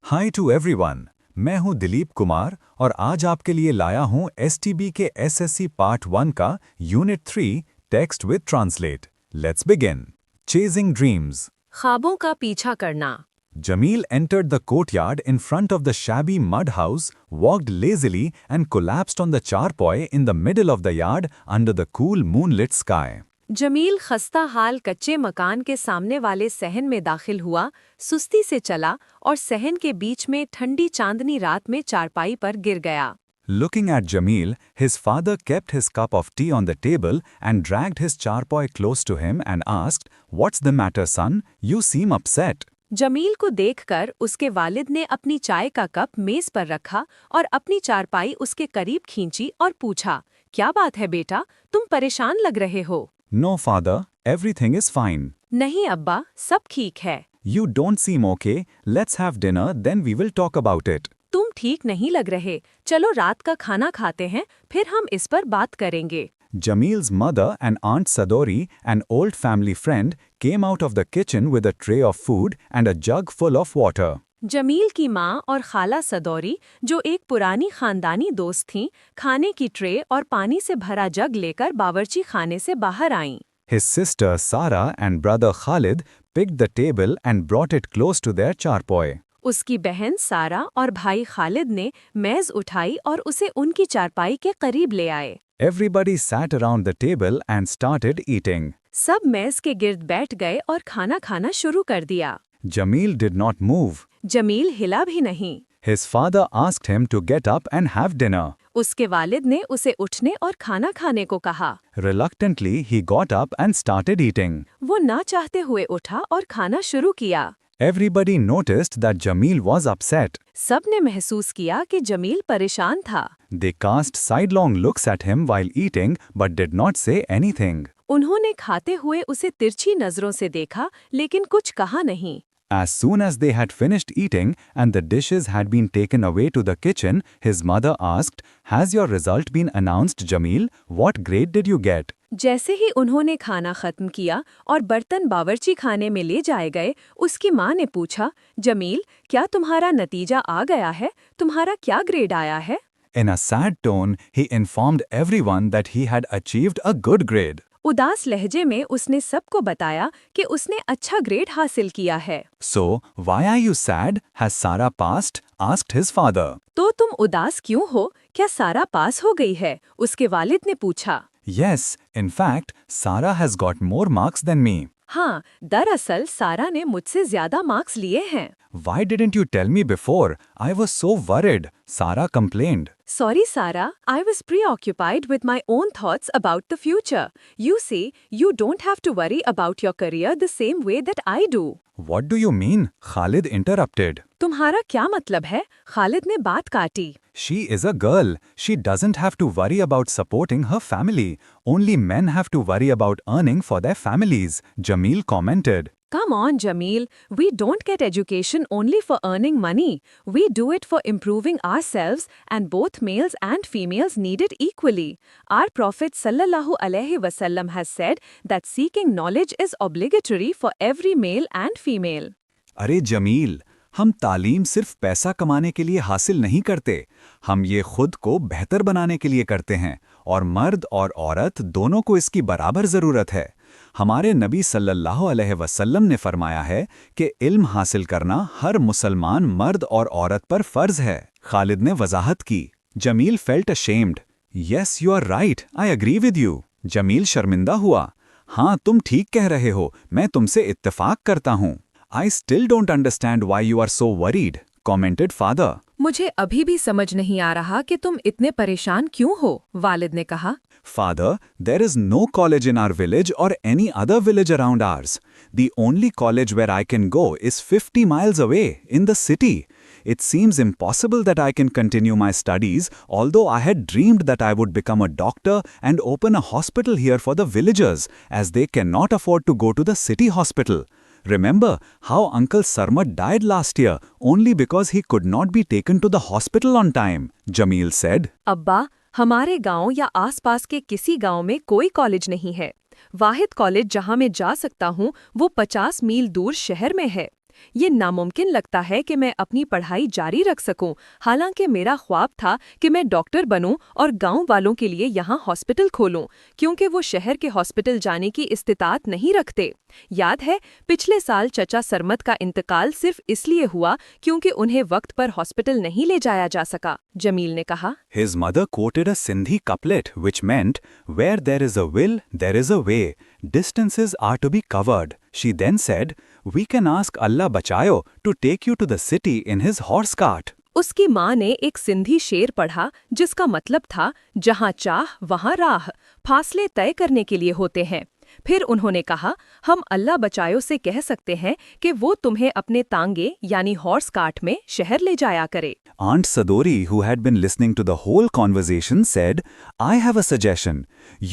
Hi to everyone. मैं हूं दिलीप कुमार और आज आपके लिए लाया हूं एसटीबी के एसएससी पार्ट 1 का unit 3 text with translate. Let's begin. Chasing dreams. ख्वाबों का पीछा करना। Jamil entered the courtyard in front of the shabby mud house, walked lazily and collapsed on the charpoy in the middle of the yard under the cool moonlit sky. Jameel खस्ता हाल कच्चे मकान के सामने वाले सहन में दाखिल हुआ, सुस्ती से चला और सहन के बीच में ठंडी चांदनी रात में चारपाई पर गिर गया। Looking at Jamil, his father kept his cup of tea on the table and dragged his charpoy close to him and asked, "What's the matter, son? You seem upset." Jameel को देखकर उसके वालिद ने अपनी चाय का कप मेज पर रखा और अपनी चारपाई उसके करीब खींची और पूछा, क्या बात है बेटा, तुम परेशान लग रहे हो? No, father, everything is fine. नहीं अब्बा, सब ठीक है। You don't seem okay. Let's have dinner, then we will talk about it. तुम ठीक नहीं लग रहे, चलो रात का खाना खाते हैं, फिर हम इस पर बात करेंगे। Jamil's mother and Aunt Sadori, an old family friend, came out of the kitchen with a tray of food and a jug full of water. Jameel की माँ और खाला सदौरी, जो एक पुरानी खानदानी दोस्त थीं, खाने की ट्रे और पानी से भरा जग लेकर बावर्ची खाने से बाहर आईं। His sister Sara and brother Khalid picked the table and brought it close to their charpoy. उसकी बहन सारा और भाई खालिद ने मेज उठाई और उसे उनकी चारपाई के करीब ले आए। Everybody sat around the table and started eating. सब मेज के गिर्द बैठ गए और खाना खाना शुरू कर दिया। Jamil did not move. Jameel हिला भी नहीं। His father asked him to get up and have dinner. उसके वालिद ने उसे उठने और खाना खाने को कहा। Reluctantly, he got up and started eating. वो ना चाहते हुए उठा और खाना शुरू किया। Everybody noticed that Jamil was upset. सब ने महसूस किया कि जमील परेशान था। They cast sidelong looks at him while eating but did not say anything. उन्होंने खाते हुए उसे तिरछी नजरों से देखा, लेकिन कुछ कहा नहीं। As soon as they had finished eating and the dishes had been taken away to the kitchen, his mother asked, "Has your result been announced, Jamil? What grade did you get?" जैसे ही उन्होंने खाना खत्म किया और बर्तन बावर्ची खाने में ले जाए गए, उसकी माँ ने पूछा, जमील, क्या तुम्हारा नतीजा आ गया है? तुम्हारा क्या ग्रेड आया है? In a sad tone, he informed everyone that he had achieved a good grade. उदास लहजे में उसने सबको बताया कि उसने अच्छा ग्रेड हासिल किया है। So, why are you sad? Has Sarah passed? Asked his father. तो तुम उदास क्यों हो? क्या सारा पास हो गई है? उसके वालिद ने पूछा। Yes, in fact, Sarah has got more marks than me. हाँ, दरअसल सारा ने मुझसे ज्यादा मार्क्स लिए हैं। Why didn't you tell me before? I was so worried, Sarah complained. Sorry, Sarah, I was preoccupied with my own thoughts about the future. You see, you don't have to worry about your career the same way that I do. What do you mean? Khalid interrupted. तुम्हारा क्या मतलब है? खालिद ने बात काटी। She is a girl. She doesn't have to worry about supporting her family. Only men have to worry about earning for their families, Jamil commented. Come on, Jamil. We don't get education only for earning money. We do it for improving ourselves, and both males and females need it equally. Our Prophet sallallahu alaihi wasallam has said that seeking knowledge is obligatory for every male and female. अरे जमील, हम तालीम सिर्फ पैसा कमाने के लिए हासिल नहीं करते, हम ये खुद को बेहतर बनाने के लिए करते हैं और मर्द और औरत दोनों को इसकी बराबर ज़रूरत है। हमारे नबी सल्लल्लाहु अलैहि वसल्लम ने फरमाया है कि इल्म हासिल करना हर मुसलमान मर्द और औरत पर फ़र्ज है। खालिद ने वजाहत की। Jameel felt ashamed. Yes, you are right, I agree with you. Jameel शर्मिंदा हुआ। हाँ, तुम ठीक कह रहे हो, मैं तुमसे इत्तेफाक करता हूँ। I still don't understand why you are so worried, commented father. मुझे अभी भी समझ नहीं आ रहा कि तुम इतने परेशान क्यों हो, वालिद ने कहा। Father, there is no college in our village or any other village around ours. The only college where I can go is 50 miles away, in the city. It seems impossible that I can continue my studies, although I had dreamed that I would become a doctor and open a hospital here for the villagers, as they cannot afford to go to the city hospital. Remember how Uncle Sarmat died last year only because he could not be taken to the hospital on time, Jamil said. अब्बा, हमारे गांव या आसपास के किसी गांव में कोई कॉलेज नहीं है। वाहिद कॉलेज जहां मैं जा सकता हूं वो 50 मील दूर शहर में है। ये नामुमकिन लगता है कि मैं अपनी पढ़ाई जारी रख सकूं, हालांकि मेरा ख्वाब था कि मैं डॉक्टर बनूं और गांव वालों के लिए यहाँ हॉस्पिटल खोलूं, क्योंकि वो शहर के हॉस्पिटल जाने की इस्तिताअत नहीं रखते। याद है, पिछले साल चचा सरमद का इंतकाल सिर्फ इसलिए हुआ क्योंकि उन्हें वक्त पर हॉस्पिटल नहीं ले जाया जा सका, जमील ने कहा। His mother quoted a Sindhi couplet which meant, "Where there is a will, there is a way. Distances are to be covered." She then said, "We can ask Allah Bachayo to take you to the city in his horse cart." उसकी माँ ने एक सिंधी शेर पढ़ा जिसका मतलब था, जहाँ चाह वहाँ राह, फासले तय करने के लिए होते हैं। फिर उन्होंने कहा, हम अल्लाह बचायो से कह सकते हैं कि वो तुम्हें अपने तांगे यानी हॉर्स कार्ट में शहर ले जाया करे। Aunt Sadori, who had been listening to the whole conversation, said, "I have a suggestion.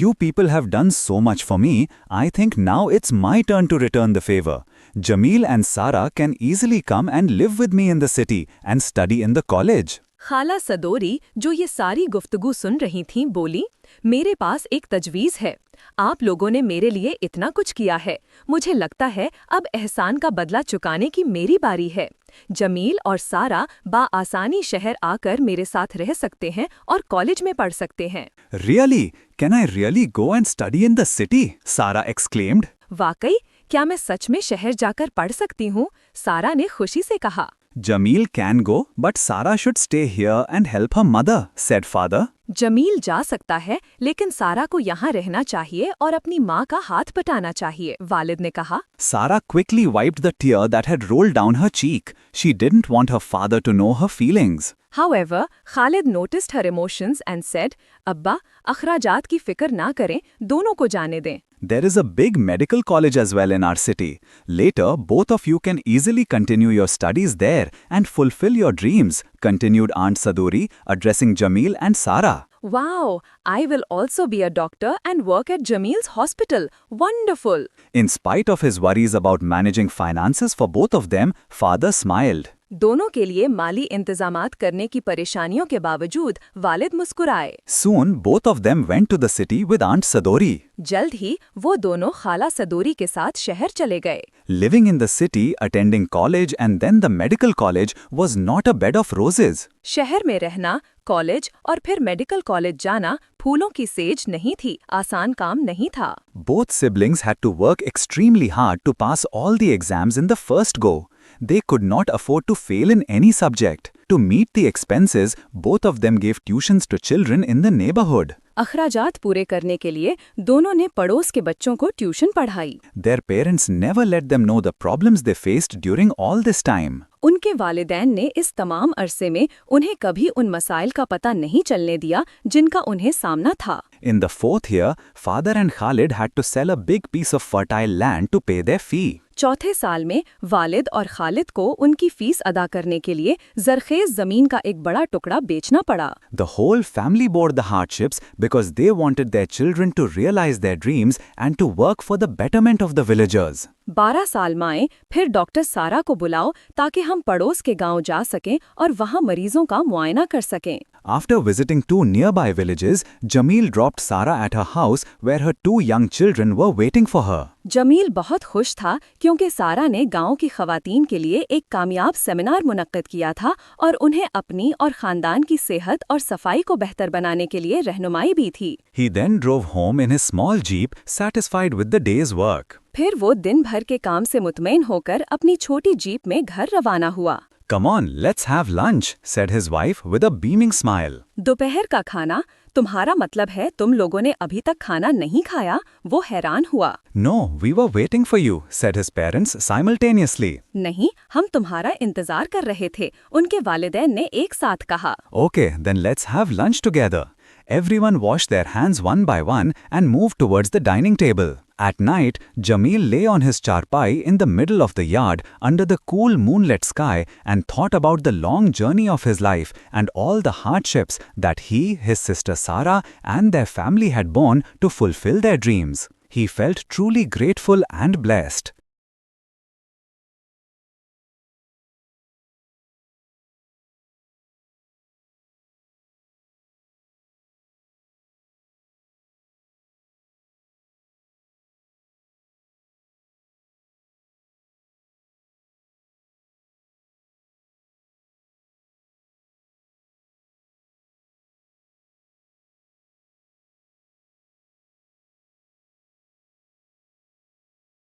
You people have done so much for me, I think now it's my turn to return the favor. Jamil and Sara can easily come and live with me in the city and study in the college." खाला सदोरी, जो ये सारी गुफ्तगू सुन रही थीं, बोली, मेरे पास एक तजवीज़ है। आप लोगों ने मेरे लिए इतना कुछ किया है, मुझे लगता है अब एहसान का बदला चुकाने की मेरी बारी है। जमील और सारा बाआसानी शहर आकर मेरे साथ रह सकते हैं और कॉलेज में पढ़ सकते हैं। Really? Can I really go and study in the city? Sara exclaimed. वाकई, क्या मैं सच में शहर जाकर पढ़ सकती हूँ? सारा ने खुशी से कहा। Jamil can go, but Sara should stay here and help her mother, said father. Jameel जा सकता है, लेकिन सारा को यहाँ रहना चाहिए और अपनी माँ का हाथ बटाना चाहिए, वालिद ने कहा। Sara quickly wiped the tear that had rolled down her cheek. She didn't want her father to know her feelings. However, Khalid noticed her emotions and said, अब्बा, अखराजात की फिक्र ना करें, दोनों को जाने दें। There is a big medical college as well in our city. Later, both of you can easily continue your studies there and fulfill your dreams, continued Aunt Saduri, addressing Jamil and Sara. Wow, I will also be a doctor and work at Jamil's hospital. Wonderful. In spite of his worries about managing finances for both of them, father smiled. दोनों के लिए माली इंतजामात करने की परेशानियों के बावजूद वालिद मुस्कुराए। Soon, both of them went to the city with Aunt Sadori. जल्द ही वो दोनों खाला सदोरी के साथ शहर चले गए। Living in the city, attending college and then the medical college was not a bed of roses. शहर में रहना, कॉलेज और फिर मेडिकल कॉलेज जाना फूलों की सेज नहीं थी, आसान काम नहीं था। Both siblings had to work extremely hard to pass all the exams in the first go. They could not afford to fail in any subject. To meet the expenses, both of them gave tuitions to children in the neighborhood. अखराजात पूरे करने के लिए दोनों ने पड़ोस के बच्चों को ट्यूशन पढ़ाई। Their parents never let them know the problems they faced during all this time. उनके वालिदैन ने इस तमाम अरसे में उन्हें कभी उन मसाइल का पता नहीं चलने दिया जिनका उन्हें सामना था। In the fourth year, father and Khalid had to sell a big piece of fertile land to pay their fee. चौथे साल में वालिद और खालिद को उनकी फीस अदा करने के लिए जरखेज जमीन का एक बड़ा टुकड़ा बेचना पड़ा। The whole family bore the hardships because they wanted their children to realize their dreams and to work for the betterment of the villagers. 12 साल माएँ, फिर डॉक्टर सारा को बुलाओ ताकि हम पड़ोस के गांव जा सकें और वहां मरीजों का मुआयना कर सकें। After visiting 2 nearby villages, Jamil dropped Sara at her house where her 2 young children were waiting for her. Jameel बहुत खुश था क्योंकि सारा ने गांव की खवातीन के लिए एक कामयाब सेमिनार मुनक्किद किया था और उन्हें अपनी और खानदान की सेहत और सफाई को बेहतर बनाने के लिए रहनुमाई भी थी। He then drove home in his small jeep, satisfied with the day's work. फिर वो दिन भर के काम से मुतमईन होकर अपनी छोटी जीप में घर रवाना हुआ। Come on, let's have lunch, said his wife with a beaming smile. दोपहर का खाना? तुम्हारा मतलब है तुम लोगों ने अभी तक खाना नहीं खाया? वो हैरान हुआ। No, we were waiting for you, said his parents simultaneously. नहीं, हम तुम्हारा इंतजार कर रहे थे, उनके वालिदैन ने एक साथ कहा। Okay, then let's have lunch together. Everyone washed their hands one by one and moved towards the dining table. At night, Jamil lay on his charpai in the middle of the yard under the cool moonlit sky and thought about the long journey of his life and all the hardships that he, his sister Sara, and their family had borne to fulfill their dreams. He felt truly grateful and blessed.